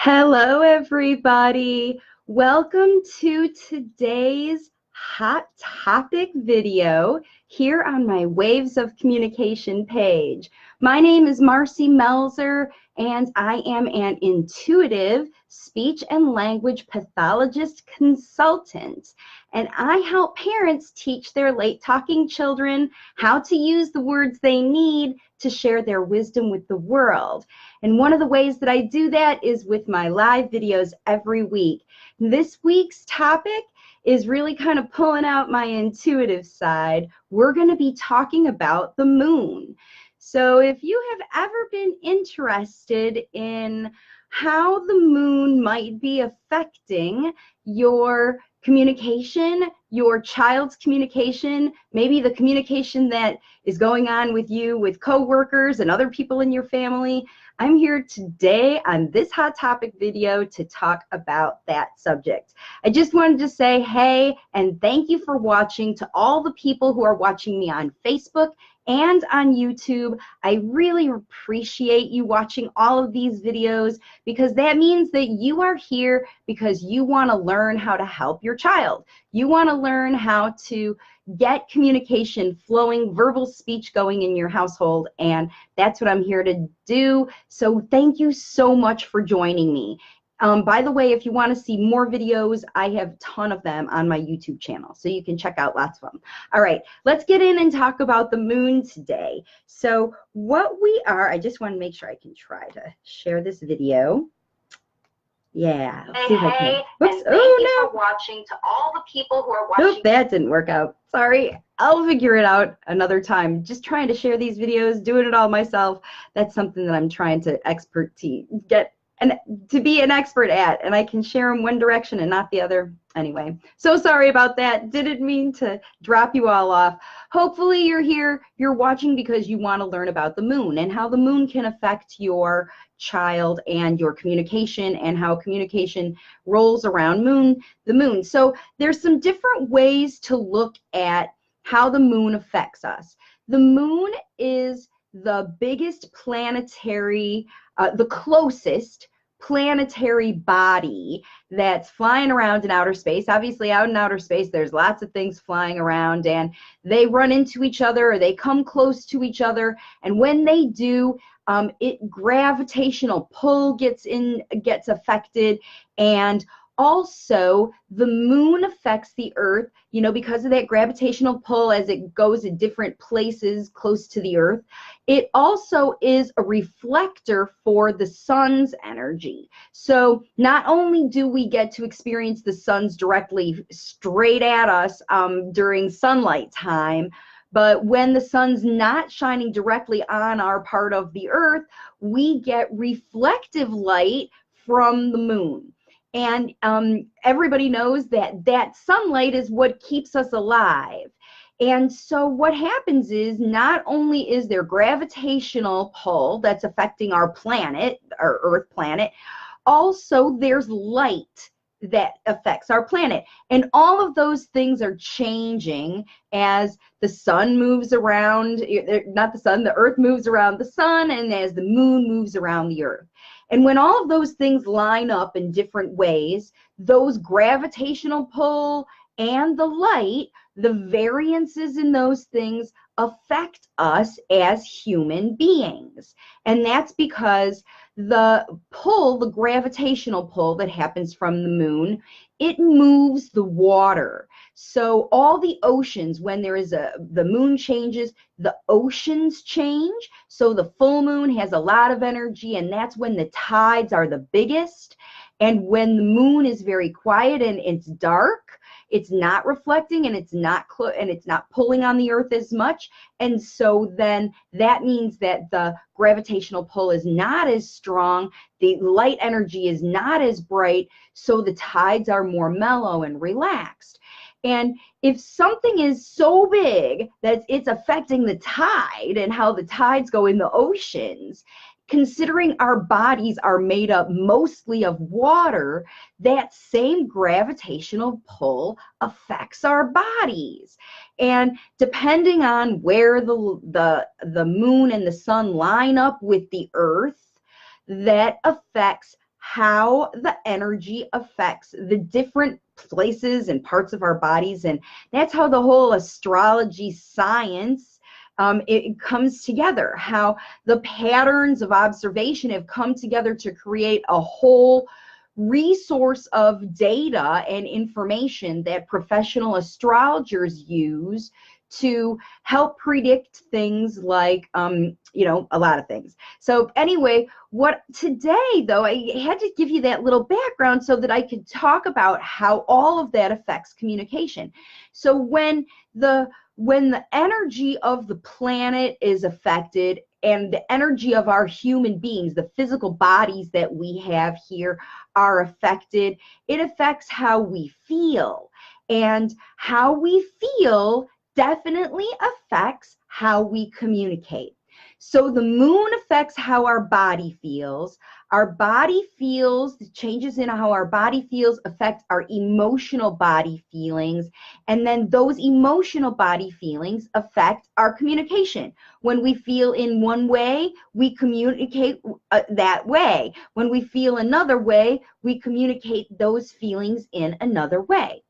Hello, everybody. Welcome to today's hot topic video here on my Waves of Communication page. My name is Marcy Melzer, and I am an intuitive speech and language pathologist consultant. And I help parents teach their late talking children how to use the words they need to share their wisdom with the world. And one of the ways that I do that is with my live videos every week. This week's topic is really kind of pulling out my intuitive side. We're going to be talking about the moon. So if you have ever been interested in how the moon might be affecting your communication, your child's communication, maybe the communication that is going on with you with coworkers and other people in your family, I'm here today on this hot topic video to talk about that subject. I just wanted to say hey and thank you for watching to all the people who are watching me on Facebook and on YouTube. I really appreciate you watching all of these videos because that means that you are here because you want to learn how to help your child. You want to learn how to get communication flowing, verbal speech going in your household, and that's what I'm here to do. So thank you so much for joining me. By the way, if you want to see more videos, I have a ton of them on my YouTube channel, so you can check out lots of them. All right, let's get in and talk about the moon today. So what we are, I just want to make sure I can try to share this video. Yeah. Hey, and thank you for watching to all the people who are watching. Nope, that didn't work out. Sorry. I'll figure it out another time. Just trying to share these videos, doing it all myself. That's something that I'm trying to get and to be an expert at, and I can share them one direction and not the other. Anyway, so sorry about that. Didn't mean to drop you all off. Hopefully you're here, you're watching because you want to learn about the moon and how the moon can affect your child and your communication and how communication rolls around the moon. So there's some different ways to look at how the moon affects us. The moon is the biggest planetary, the closest planetary body that's flying around in outer space. Obviously, out in outer space, there's lots of things flying around, and they run into each other, or they come close to each other, and when they do, gravitational pull gets affected, and also the moon affects the earth, you know, because of that gravitational pull as it goes in different places close to the earth. It also is a reflector for the sun's energy. So not only do we get to experience the sun's directly straight at us during sunlight time, but when the sun's not shining directly on our part of the earth, we get reflective light from the moon. And everybody knows that that sunlight is what keeps us alive. And so what happens is not only is there gravitational pull that's affecting our planet, our Earth planet, also there's light that affects our planet. And all of those things are changing as the sun moves around, not the sun, the earth moves around the sun, and as the moon moves around the earth. And when all of those things line up in different ways, those gravitational pull and the light, the variances in those things affect us as human beings. And that's because the pull, the gravitational pull that happens from the moon, it moves the water. So all the oceans, when there is the moon changes, the oceans change. So the full moon has a lot of energy, and that's when the tides are the biggest. And when the moon is very quiet and it's dark, it's not reflecting, and it's not pulling on the earth as much. And so then that means that the gravitational pull is not as strong, the light energy is not as bright, so the tides are more mellow and relaxed. And if something is so big that it's affecting the tide and how the tides go in the oceans, considering our bodies are made up mostly of water, that same gravitational pull affects our bodies. And depending on where the moon and the sun line up with the earth, that affects how the energy affects the different places and parts of our bodies. And that's how the whole astrology science, it comes together, how the patterns of observation have come together to create a whole resource of data and information that professional astrologers use to help predict things like, you know, a lot of things. So anyway, what today, though, I had to give you that little background so that I could talk about how all of that affects communication. So when the energy of the planet is affected and the energy of our human beings, the physical bodies that we have here are affected, it affects how we feel. And how we feel definitely affects how we communicate. So the moon affects how our body feels. Our body feels, the changes in how our body feels affect our emotional body feelings. And then those emotional body feelings affect our communication. When we feel in one way, we communicate that way. When we feel another way, we communicate those feelings in another way.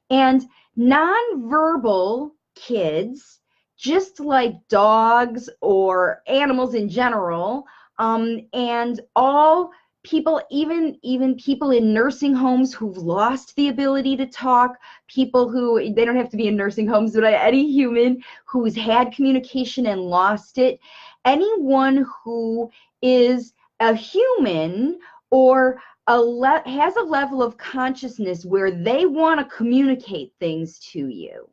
And nonverbal kids, just like dogs or animals in general, and all people, even people in nursing homes who've lost the ability to talk, people who, they don't have to be in nursing homes, but any human who's had communication and lost it, anyone who is a human or has a level of consciousness where they want to communicate things to you.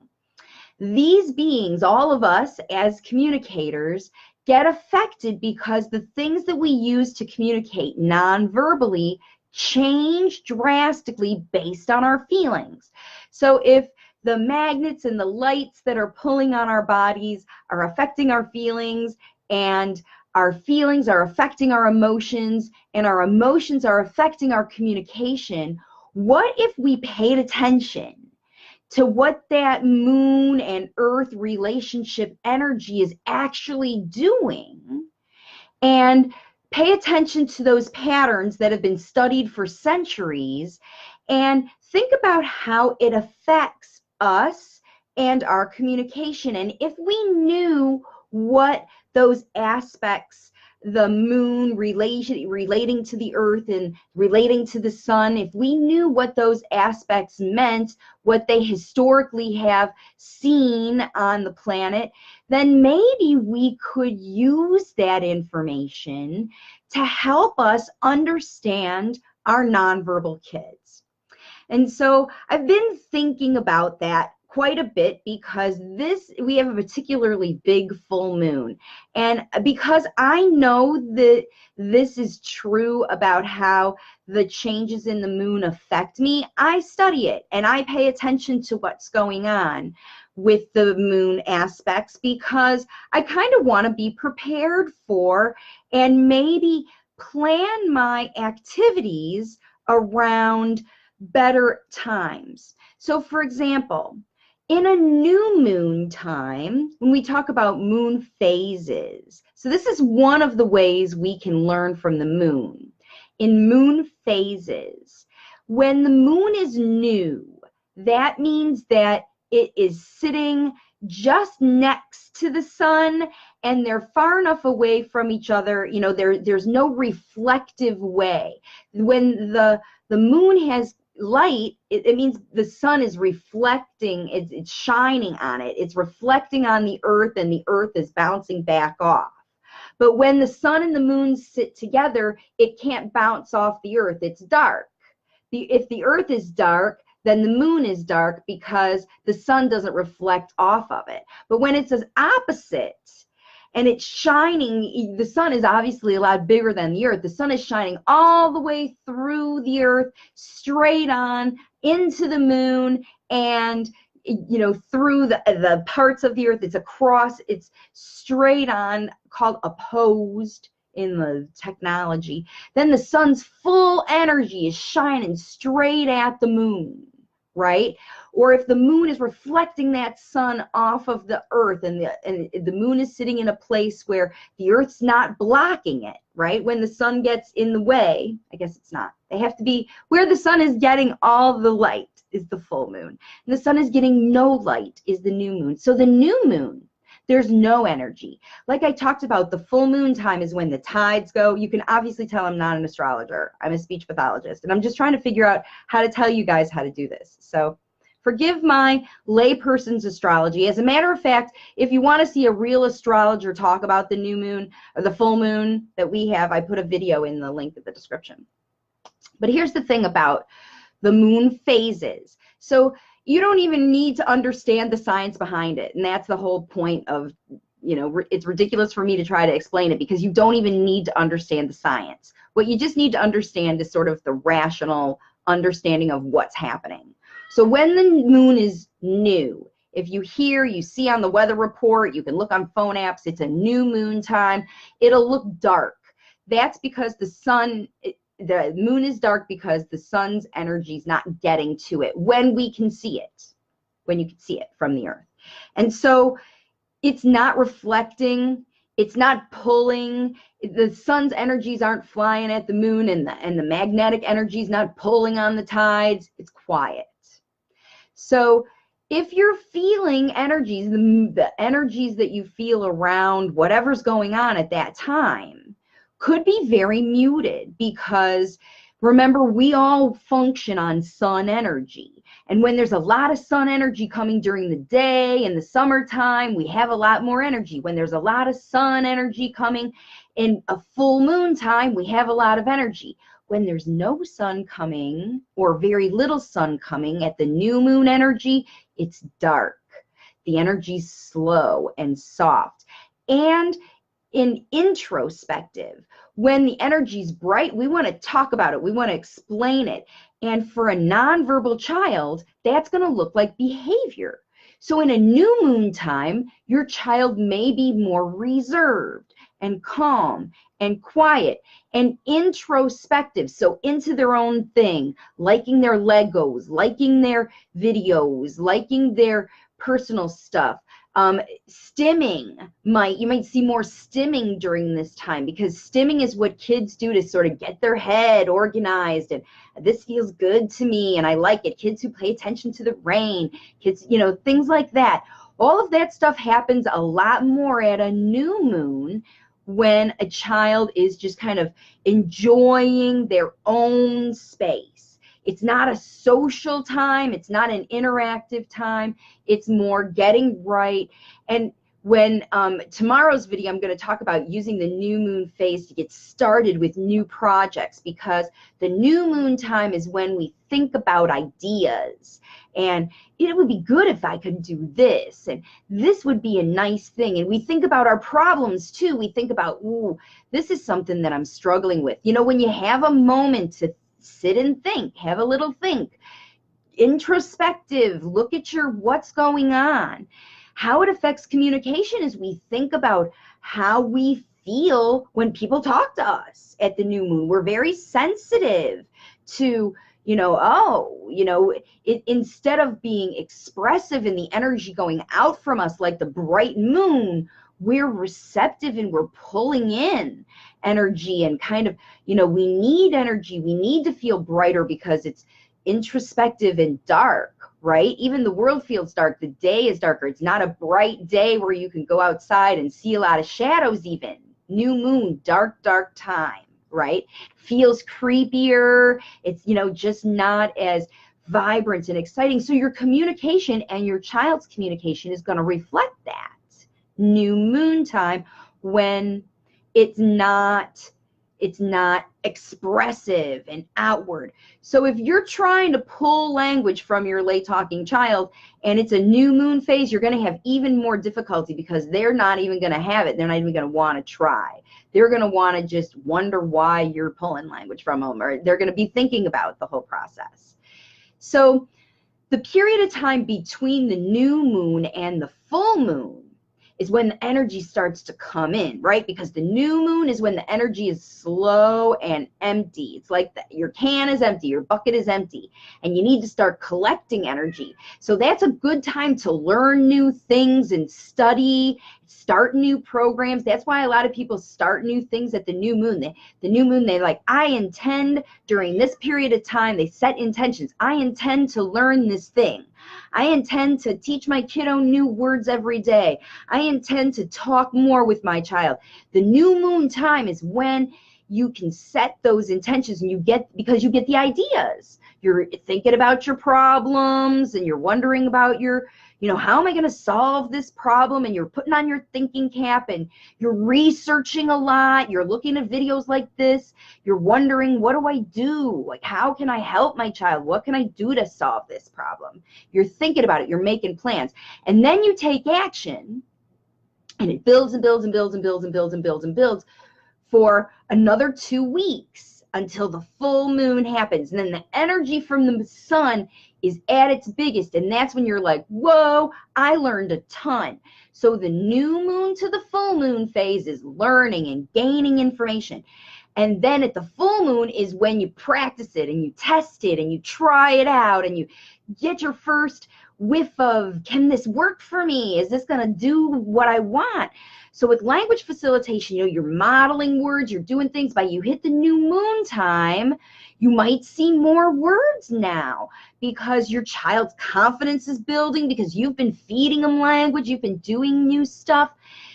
These beings, all of us as communicators, get affected because the things that we use to communicate non-verbally change drastically based on our feelings. So if the magnets and the lights that are pulling on our bodies are affecting our feelings, and our feelings are affecting our emotions, and our emotions are affecting our communication, what if we paid attention to what that moon and earth relationship energy is actually doing, and pay attention to those patterns that have been studied for centuries, and think about how it affects us and our communication? And if we knew what those aspects, the moon relating to the earth and relating to the sun, if we knew what those aspects meant, what they historically have seen on the planet, then maybe we could use that information to help us understand our nonverbal kids. And so I've been thinking about that quite a bit because we have a particularly big full moon, and because I know that this is true about how the changes in the moon affect me, I study it and I pay attention to what's going on with the moon aspects, because I kind of want to be prepared for and maybe plan my activities around better times. So for example, in a new moon time, when we talk about moon phases, so this is one of the ways we can learn from the moon. In moon phases, when the moon is new, that means that it is sitting just next to the sun and they're far enough away from each other, you know, there's no reflective way. When the moon has light, it means the sun is reflecting, it's shining on it, it's reflecting on the earth, and the earth is bouncing back off. But when the sun and the moon sit together, it can't bounce off the earth, it's dark. If the earth is dark, then the moon is dark because the sun doesn't reflect off of it. But when it's as opposite, and it's shining, the sun is obviously a lot bigger than the earth. The sun is shining all the way through the earth, straight on into the moon, and you know, through the parts of the earth. It's across, it's straight on, called opposed in the technology. Then the sun's full energy is shining straight at the moon, right? Or if the moon is reflecting that sun off of the earth, and the moon is sitting in a place where the earth's not blocking it, right? When the sun gets in the way, I guess it's not. They have to be where the sun is getting all the light is the full moon. And the sun is getting no light is the new moon. So the new moon, there's no energy. Like I talked about, the full moon time is when the tides go. You can obviously tell I'm not an astrologer. I'm a speech pathologist, and I'm just trying to figure out how to tell you guys how to do this. So forgive my layperson's astrology. As a matter of fact, if you want to see a real astrologer talk about the new moon or the full moon that we have, I put a video in the link in the description. But here's the thing about the moon phases. So you don't even need to understand the science behind it. And that's the whole point of, you know, it's ridiculous for me to try to explain it, because you don't even need to understand the science. What you just need to understand is sort of the rational understanding of what's happening. So when the moon is new, if you hear, you see on the weather report, you can look on phone apps, it's a new moon time, it'll look dark. That's because the moon is dark because the sun's energy is not getting to it when we can see it, when you can see it from the earth. And so it's not reflecting, it's not pulling, the sun's energies aren't flying at the moon, and the magnetic energy is not pulling on the tides. It's quiet. So if you're feeling energies, the energies that you feel around whatever's going on at that time could be very muted, because remember, we all function on sun energy. And when there's a lot of sun energy coming during the day in the summertime, we have a lot more energy. When there's a lot of sun energy coming in a full moon time, we have a lot of energy. When there's no sun coming or very little sun coming at the new moon energy, it's dark. The energy's slow and soft. And in introspective, when the energy's bright, we want to talk about it, we want to explain it. And for a nonverbal child, that's going to look like behavior. So in a new moon time, your child may be more reserved and calm and quiet and introspective, so into their own thing, liking their Legos, liking their videos, liking their personal stuff. Stimming, you might see more stimming during this time, because stimming is what kids do to sort of get their head organized, and this feels good to me and I like it. Kids who pay attention to the rain, kids, you know, things like that. All of that stuff happens a lot more at a new moon, when a child is just kind of enjoying their own space. It's not a social time. It's not an interactive time. It's more getting right. And when tomorrow's video, I'm going to talk about using the new moon phase to get started with new projects, because the new moon time is when we think about ideas, and it would be good if I could do this, and this would be a nice thing. And we think about our problems too. We think about, ooh, this is something that I'm struggling with. You know, when you have a moment to sit and think, have a little think, introspective, look at what's going on. How it affects communication is we think about how we feel when people talk to us at the new moon. We're very sensitive to, you know, instead of being expressive in the energy going out from us like the bright moon, we're receptive and we're pulling in energy, and kind of, you know, we need energy. We need to feel brighter because it's introspective and dark, right? Even the world feels dark. The day is darker. It's not a bright day where you can go outside and see a lot of shadows even. New moon, dark, dark time, right? Feels creepier. It's, you know, just not as vibrant and exciting. So your communication and your child's communication is going to reflect that new moon time, when it's not expressive and outward. So if you're trying to pull language from your late talking child and it's a new moon phase, you're going to have even more difficulty, because they're not even going to have it. They're not even going to want to try. They're going to want to just wonder why you're pulling language from them, or they're going to be thinking about the whole process. So the period of time between the new moon and the full moon is when the energy starts to come in, right? Because the new moon is when the energy is slow and empty. It's like your can is empty, your bucket is empty, and you need to start collecting energy. So that's a good time to learn new things and study, start new programs. That's why a lot of people start new things at the new moon. The new moon, they like, I intend during this period of time, they set intentions. I intend to learn this thing. I intend to teach my kiddo new words every day. I intend to talk more with my child. The new moon time is when you can set those intentions, and because you get the ideas. You're thinking about your problems, and you're wondering about how am I going to solve this problem? And you're putting on your thinking cap, and you're researching a lot. You're looking at videos like this. You're wondering, what do I do? Like, how can I help my child? What can I do to solve this problem? You're thinking about it. You're making plans. And then you take action, and it builds and builds and builds and builds and builds and builds and builds for another 2 weeks until the full moon happens. And then the energy from the sun is at its biggest, and that's when you're like, whoa, I learned a ton. So the new moon to the full moon phase is learning and gaining information. And then at the full moon is when you practice it and you test it and you try it out and you get your first whiff of, can this work for me? Is this going to do what I want? So with language facilitation, you're modeling words, you're doing things. By you hit the new moon time, you might see more words now because your child's confidence is building, because you've been feeding them language, you've been doing new stuff.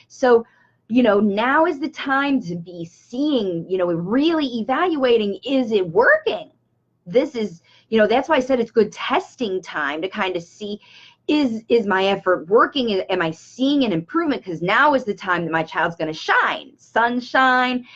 So, now is the time to be seeing, really evaluating, is it working? This is, that's why I said it's good testing time to kind of see, is my effort working? Am I seeing an improvement? Because now is the time that my child's going to shine. Sunshine,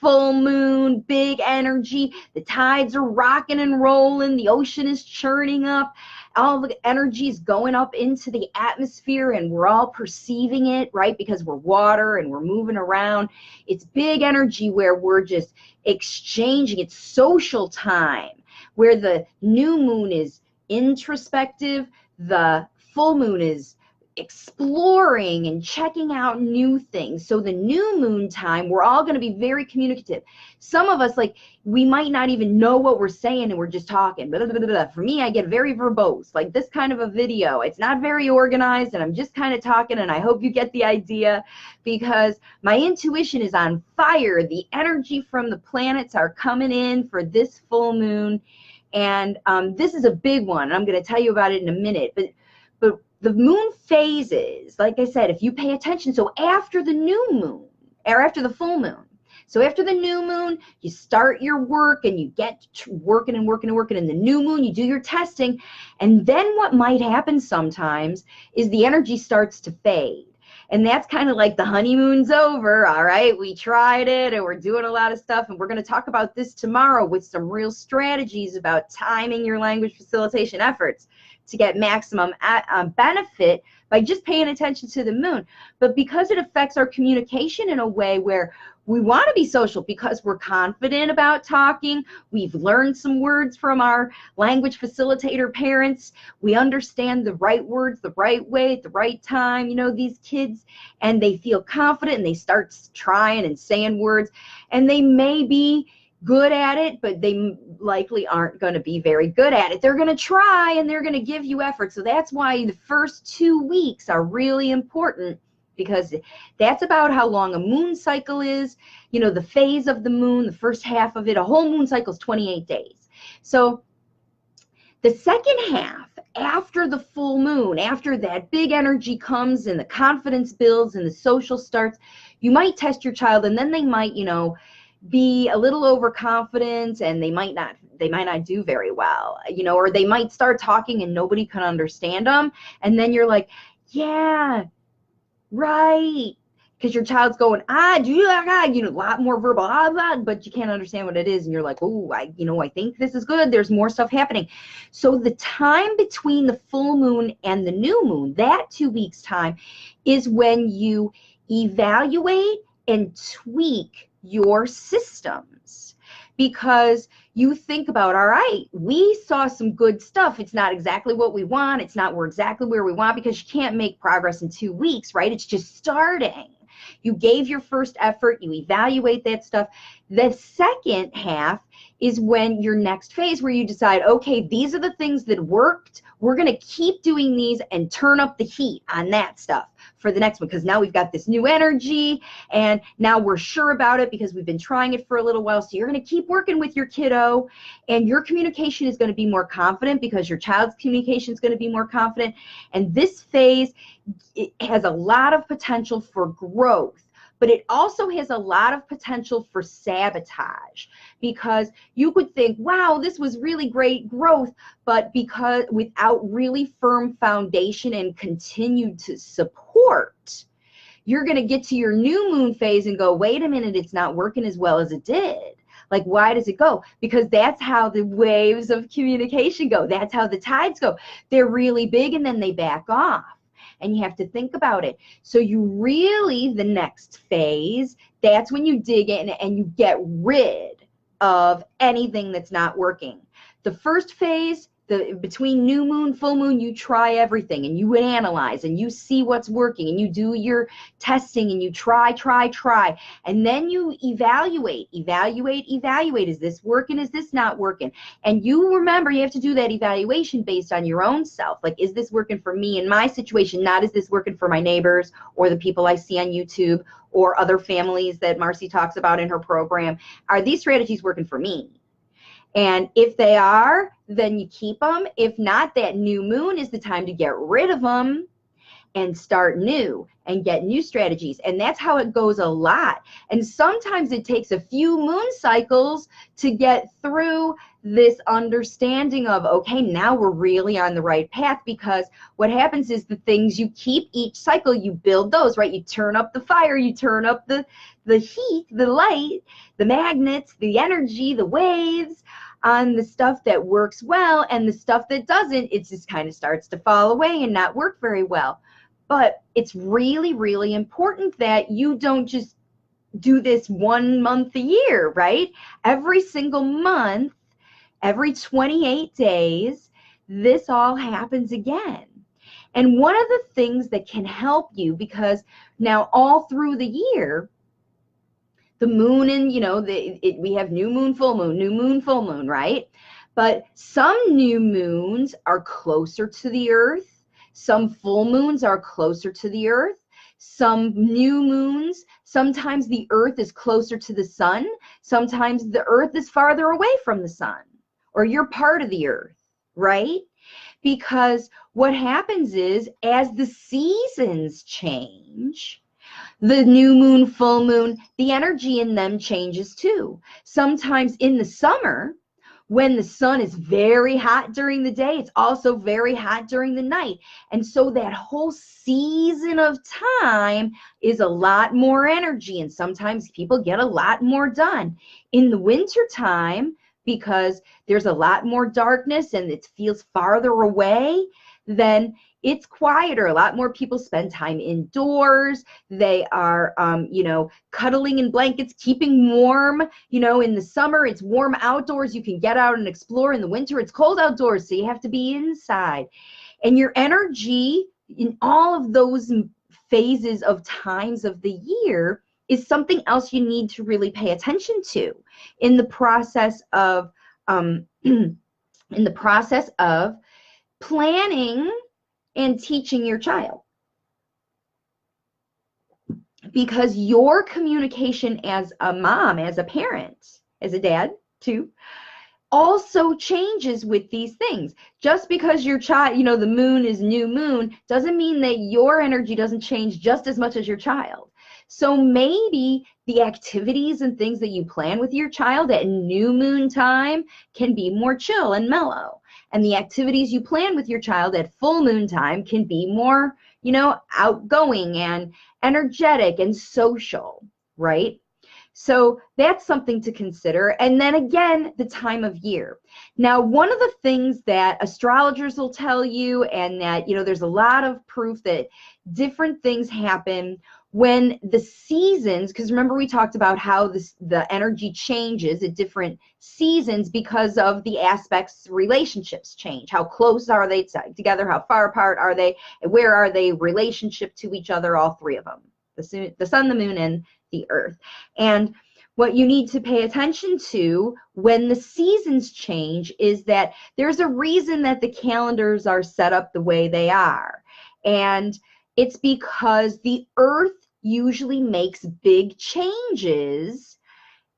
full moon, big energy. The tides are rocking and rolling. The ocean is churning up. All the energy is going up into the atmosphere, and we're all perceiving it, right? Because we're water and we're moving around. It's big energy where we're just exchanging. It's social time, where the new moon is introspective. The full moon is exploring and checking out new things. So the new moon time, we're all going to be very communicative. Some of us, we might not even know what we're saying, and we're just talking. Blah, blah, blah, blah. For me, I get very verbose, like this kind of a video. It's not very organized, and I'm just kind of talking, and I hope you get the idea, because my intuition is on fire. The energy from the planets are coming in for this full moon. And this is a big one, and I'm going to tell you about it in a minute. But the moon phases, like I said, if you pay attention, so after the new moon, or after the full moon, so after the new moon, you start your work, and you get working and working and working. In the new moon, you do your testing. And then what might happen sometimes is the energy starts to fade. And that's kind of like the honeymoon's over, all right? We tried it, and we're doing a lot of stuff, and we're going to talk about this tomorrow with some real strategies about timing your language facilitation efforts to get maximum benefit by just paying attention to the moon. But because it affects our communication in a way where we want to be social, because we're confident about talking, we've learned some words from our language facilitator parents, we understand the right words the right way at the right time, these kids, and they feel confident, and they start trying and saying words, and they may be good at it, but they likely aren't going to be very good at it. They're going to try, and they're going to give you effort. So that's why the first 2 weeks are really important, because that's about how long a moon cycle is. The phase of the moon, the first half of it, a whole moon cycle is 28 days. So the second half, after the full moon, after that big energy comes and the confidence builds and the social starts, you might test your child, and then they might, be a little overconfident, and they might not do very well, or they might start talking and nobody can understand them. And then you're like, yeah, right, because your child's going, a lot more verbal, but you can't understand what it is, and you're like, oh, I think this is good. There's more stuff happening. So the time between the full moon and the new moon, that 2 weeks time, is when you evaluate and tweak your systems, because you think about, all right, we saw some good stuff. It's not exactly what we want. It's not exactly where we want, because you can't make progress in 2 weeks, right? It's just starting. You gave your first effort, you evaluate that stuff. The second half is when your next phase, where you decide, okay, these are the things that worked. We're going to keep doing these and turn up the heat on that stuff for the next one, because now we've got this new energy and now we're sure about it because we've been trying it for a little while. So you're going to keep working with your kiddo, and your communication is going to be more confident because your child's communication is going to be more confident. And this phase, it has a lot of potential for growth, but it also has a lot of potential for sabotage, because you could think, wow, this was really great growth, but because without really firm foundation and continued to support, you're going to get to your new moon phase and go, wait a minute, it's not working as well as it did. Like, why does it go? Because that's how the waves of communication go. That's how the tides go. They're really big and then they back off. And you have to think about it. So you really, the next phase, that's when you dig in and you get rid of anything that's not working. The first phase, between new moon, full moon, you try everything and you would analyze and you see what's working and you do your testing and you try. And then you evaluate. Is this working? Is this not working? And you remember, you have to do that evaluation based on your own self. Like, is this working for me in my situation? Not, is this working for my neighbors or the people I see on YouTube or other families that Marcy talks about in her program? Are these strategies working for me? And if they are, then you keep them. If not, that new moon is the time to get rid of them and start new and get new strategies. And that's how it goes a lot. And sometimes it takes a few moon cycles to get through this understanding of, okay, now we're really on the right path, because what happens is the things you keep each cycle, you build those, right? You turn up the fire, you turn up the heat, the light, the magnets, the energy, the waves on the stuff that works well, and the stuff that doesn't, it just kind of starts to fall away and not work very well. But it's really, really important that you don't just do this 1 month a year, right? Every single month, every 28 days, this all happens again. And one of the things that can help you, because now all through the year, the moon and, we have new moon, full moon, right? But some new moons are closer to the earth. Some full moons are closer to the earth. Some new moons, sometimes the earth is closer to the sun. Sometimes the earth is farther away from the sun, or you're part of the earth, right? Because what happens is, as the seasons change, the new moon, full moon, the energy in them changes too. Sometimes in the summer, when the sun is very hot during the day, it's also very hot during the night. And so that whole season of time is a lot more energy, and sometimes people get a lot more done. In the winter time, because there's a lot more darkness and it feels farther away, then it's quieter. A lot more people spend time indoors. They are, cuddling in blankets, keeping warm. In the summer, it's warm outdoors. You can get out and explore. In the winter, it's cold outdoors, so you have to be inside. And your energy in all of those phases of times of the year is something else you need to really pay attention to in the process of planning and teaching your child. Because your communication as a mom, as a parent, as a dad too, also changes with these things. Just because your child, the moon is new moon, doesn't mean that your energy doesn't change just as much as your child. So maybe the activities and things that you plan with your child at new moon time can be more chill and mellow. And the activities you plan with your child at full moon time can be more, outgoing and energetic and social, right? So that's something to consider. And then again, the time of year. Now, one of the things that astrologers will tell you, and that, there's a lot of proof that different things happen when the seasons, because remember we talked about how the energy changes at different seasons because of the aspects, relationships change. How close are they together? How far apart are they? And where are they relationship to each other? All three of them, the sun, the moon, and the earth. And what you need to pay attention to when the seasons change is that there's a reason that the calendars are set up the way they are. And it's because the earth usually makes big changes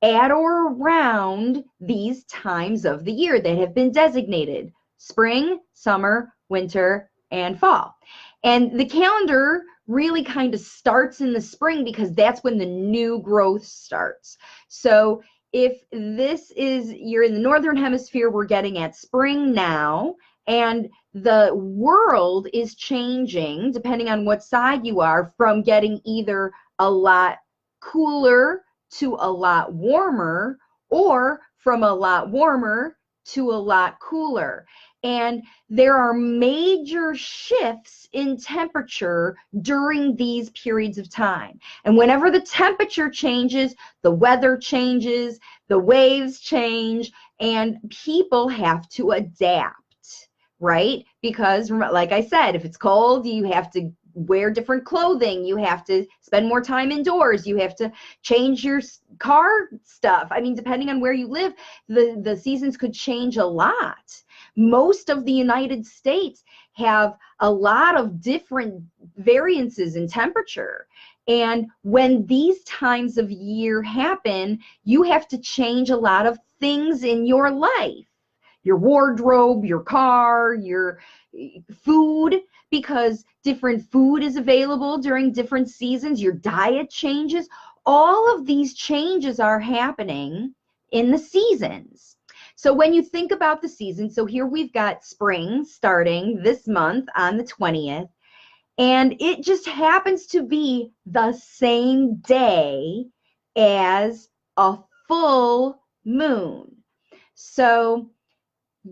at or around these times of the year that have been designated: spring, summer, winter, and fall. And the calendar really kind of starts in the spring because that's when the new growth starts. So if you're in the northern hemisphere, we're getting at spring now, and the world is changing, depending on what side you are, from getting either a lot cooler to a lot warmer, or from a lot warmer to a lot cooler. And there are major shifts in temperature during these periods of time. And whenever the temperature changes, the weather changes, the waves change, and people have to adapt, right? Because like I said, if it's cold, you have to wear different clothing, you have to spend more time indoors, you have to change your car stuff. I mean, depending on where you live, the seasons could change a lot. Most of the United States have a lot of different variances in temperature. And when these times of year happen, you have to change a lot of things in your life. Your wardrobe, your car, your food, because different food is available during different seasons. Your diet changes. All of these changes are happening in the seasons. So when you think about the seasons, so here we've got spring starting this month on the 20th, and it just happens to be the same day as a full moon. So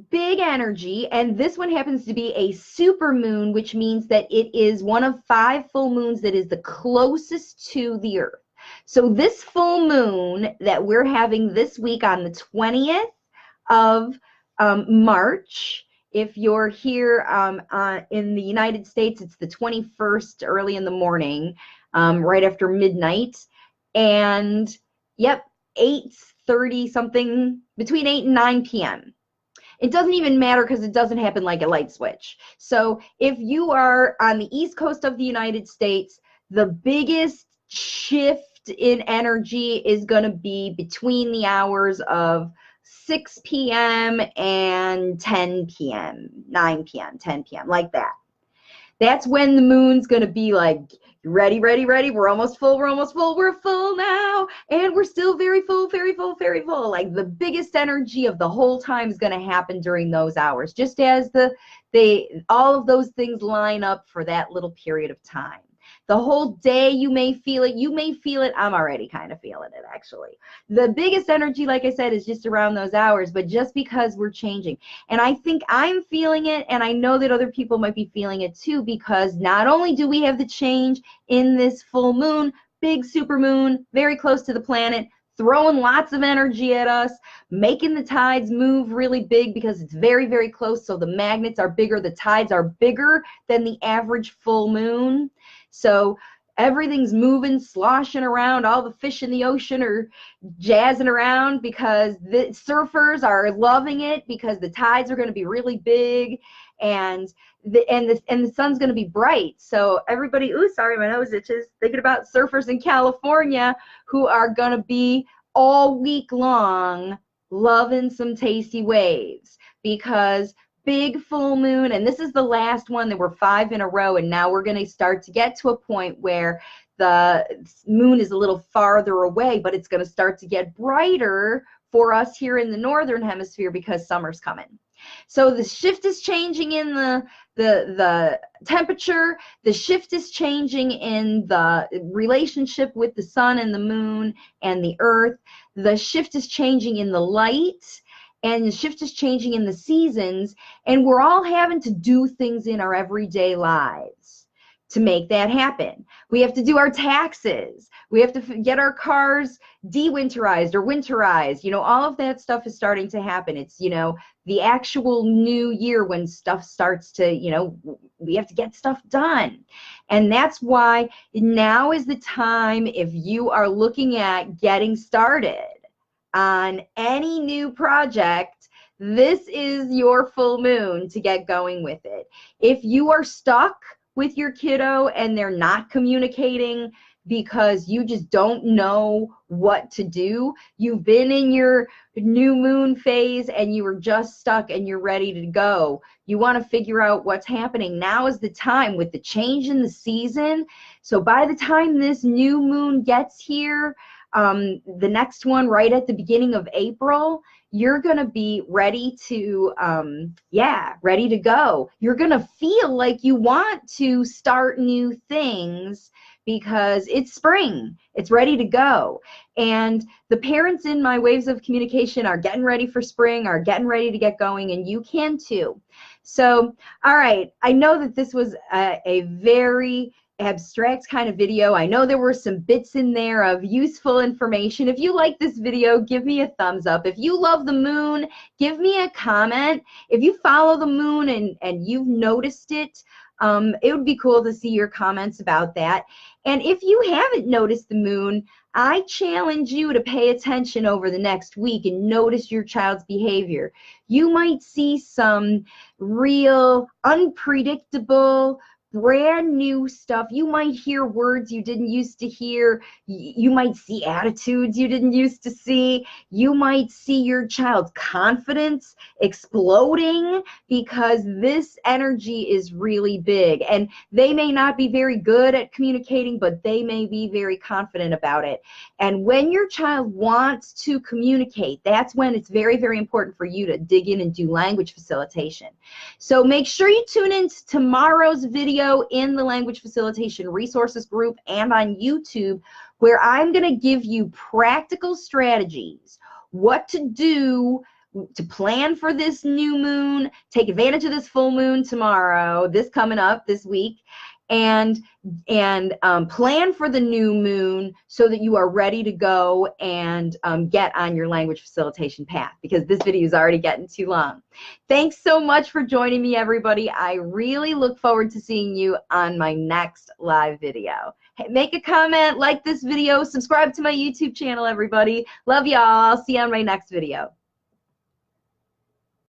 big energy, and this one happens to be a super moon, which means that it is one of 5 full moons that is the closest to the earth. So this full moon that we're having this week on the 20th of March, if you're here in the United States, it's the 21st early in the morning, right after midnight, and yep, 8:30 something, between 8 and 9 p.m. It doesn't even matter because it doesn't happen like a light switch. So if you are on the east coast of the United States, the biggest shift in energy is going to be between the hours of 6 p.m. and 10 p.m., 9 p.m., 10 p.m., like that. That's when the moon's going to be like, ready, ready, ready. We're almost full. We're almost full. We're full now. And we're still very full, very full, very full. Like the biggest energy of the whole time is going to happen during those hours, just as all of those things line up for that little period of time. The whole day you may feel it. You may feel it. I'm already kind of feeling it, actually. The biggest energy, like I said, is just around those hours, but just because we're changing. And I think I'm feeling it, and I know that other people might be feeling it too, because not only do we have the change in this full moon, big super moon, very close to the planet, throwing lots of energy at us, making the tides move really big because it's very, very close, so the magnets are bigger, the tides are bigger than the average full moon. So everything's moving, sloshing around. All the fish in the ocean are jazzing around because the surfers are loving it because the tides are going to be really big, and the sun's going to be bright. So everybody, ooh, sorry, my nose itches, thinking about surfers in California who are going to be all week long loving some tasty waves because big full moon, and this is the last one. There were 5 in a row, and now we're going to start to get to a point where the moon is a little farther away, but it's going to start to get brighter for us here in the northern hemisphere because summer's coming. So the shift is changing in the temperature. The shift is changing in the relationship with the sun and the moon and the earth. The shift is changing in the light. And the shift is changing in the seasons, and we're all having to do things in our everyday lives to make that happen. We have to do our taxes. We have to get our cars de-winterized or winterized. You know, all of that stuff is starting to happen. It's, you know, the actual new year when stuff starts to, you know, we have to get stuff done. And that's why now is the time, if you are looking at getting started on any new project, this is your full moon to get going with it. If you are stuck with your kiddo and they're not communicating because you just don't know what to do, you've been in your new moon phase and you were just stuck and you're ready to go, you want to figure out what's happening, now is the time with the change in the season. So by the time this new moon gets here, the next one right at the beginning of April, you're going to be ready to, ready to go. You're going to feel like you want to start new things because it's spring. It's ready to go. And the parents in my Waves of Communication are getting ready for spring, are getting ready to get going, and you can too. So, all right, I know that this was a very abstract kind of video. I know there were some bits in there of useful information. If you like this video, give me a thumbs up. If you love the moon, give me a comment. If you follow the moon and you've noticed it, it would be cool to see your comments about that. And if you haven't noticed the moon, I challenge you to pay attention over the next week and notice your child's behavior. You might see some real unpredictable, brand new stuff. You might hear words you didn't used to hear. You might see attitudes you didn't used to see. You might see your child's confidence exploding because this energy is really big. And they may not be very good at communicating, but they may be very confident about it. And when your child wants to communicate, that's when it's very, very important for you to dig in and do language facilitation. So make sure you tune in to tomorrow's video in the Language Facilitation Resources group and on YouTube, where I'm going to give you practical strategies, what to do to plan for this new moon, take advantage of this full moon tomorrow, this coming up this week, and plan for the new moon so that you are ready to go and get on your language facilitation path, because this video is already getting too long. Thanks so much for joining me, everybody. I really look forward to seeing you on my next live video. Hey, make a comment, like this video, subscribe to my YouTube channel, everybody. Love y'all. I'll see you on my next video.